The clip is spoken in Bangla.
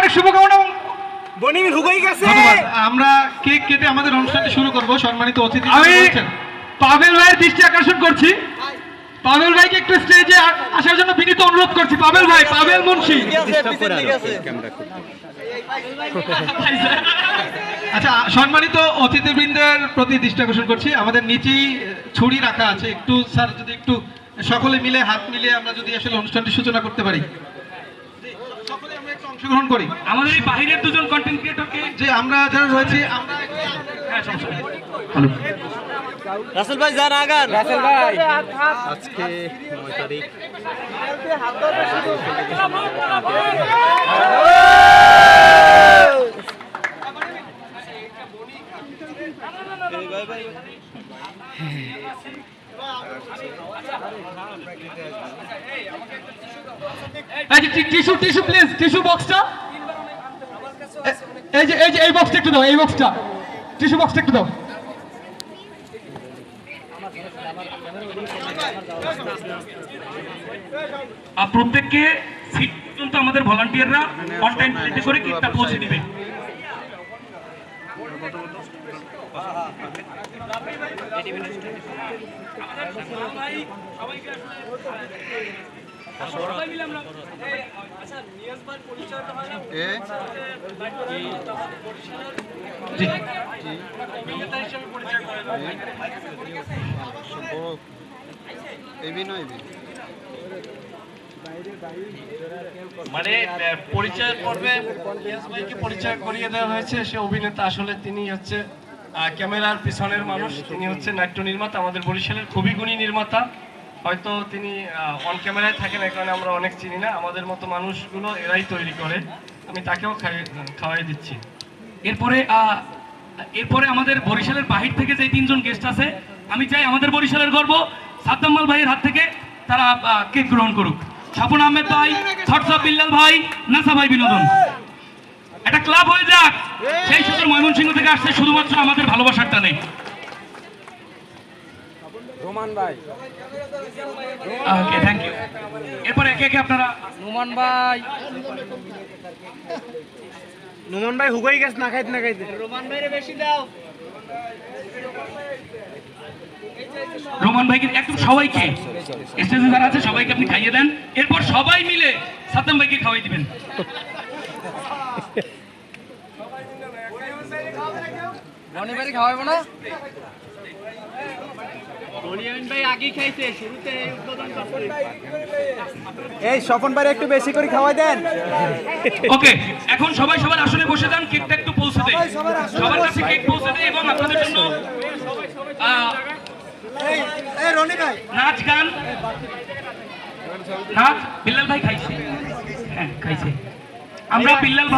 অনেক শুভকামনা। বনির হুগই গেছে। আমরা কেক কেটে আমাদের অনুষ্ঠানটি শুরু করব। সম্মানিত অতিথি আমি পাবেল ভাইয়ের দৃষ্টি আকর্ষণ করছি। পাবেল ভাইকে একটু স্টেজে আসার জন্য বিনীত অনুরোধ করছি। পাবেল ভাই, পাবেল মুন্সি। আচ্ছা, সম্মানিত অতিথিবৃন্দের প্রতি দৃষ্টি আকর্ষণ করছি। আমাদের নিচেই ছুরি রাখা আছে, একটু স্যার যদি একটু সকলে মিলে হাত মিলিয়ে আমরা যদি আসলে অনুষ্ঠানটি সূচনা করতে পারি, সকলে আমরা একটু অংশগ্রহণ করি। আমাদের এই বাহিরের দুজন কন্টেন্ট ক্রিয়েটরকে যে আমরা যারা রয়েছি আমরা হ্যালো রাসেল ভাই যান আগান। রাসেল ভাই আজকে 9 তারিখ টিস্যু টিস্যু প্লিজ, টিস্যু বক্সটা এই বক্সটা একটু দাও, এই বক্সটা টিস্যু বক্সটা একটু দাও। প্রত্যেককে সিট পর্যন্ত আমাদের ভলান্টিয়াররা অন টাইম প্লেটে করে কেকটা পৌঁছে দিবে। মানে পরিচয় পর্বে ইয়াস ভাইকে পরিচয় করিয়ে দেওয়া হয়েছে। সে অভিনেতা, আসলে তিনি হচ্ছে ক্যামেরার পিছনের মানুষ। তিনি হচ্ছে নাট্য নির্মাতা, আমাদের বরিশালের খুবই গুণী নির্মাতা। হয়তো তিনি অন ক্যামেরায় থাকেন, এই কারণে আমরা অনেক চিনি না। আমাদের মতো মানুষগুলো এরাই তৈরি করে। আমি তাকেও খাওয়াই দিচ্ছি। এরপরে আমাদের বরিশালের বাহির থেকে যে তিনজন গেস্ট আছে, আমি চাই আমাদের বরিশালের গর্ব সাদ্দাম্মাল ভাইয়ের হাত থেকে তারা কেক গ্রহণ করুক। স্বপন আহমেদ ভাই, থটস অফ বিল্লাল ভাই, নাসা ভাই বিনোদন। একটা ক্লাব হয়ে যাক। সেই সুন্দর ময়মনসিংহ থেকে আসছে শুধুমাত্র আমাদের ভালোবাসার টানে। রোমান ভাই, ওকে, থ্যাংক ইউ। এরপরে একে একে আপনারা নোমান ভাই, নোমান ভাই হুগই গেছে না খাইতে না খাইতে। রোমান ভাইরে বেশি দাও। রোমান ভাইকে একদম সবাইকে স্টেজে যারা আছে সবাইকে আপনি খাইয়ে দেন। এরপর সবাই মিলে সাদ্দাম ভাইকে খাওয়াই দিবেন। বনি ভাই খাওয়াবো না? বনিয়ামিন ভাই আগে খাইছে, শুরুতে উদ্বোধন করতে। এই স্বপন ভাই একটু বেশি করে খাওয়াই দেন। ওকে, এখন সবাই সবার আসনে বসে যান। কেকটা একটু পৌঁছে দেয়, সবার কাছে কেক পৌঁছে দেয়। এবং আপনাদের জন্য নাচ গান, নাচ। বিল্লাল ভাই খাইছে, হ্যাঁ খাইছে। আমরা বিল্লাল ভাই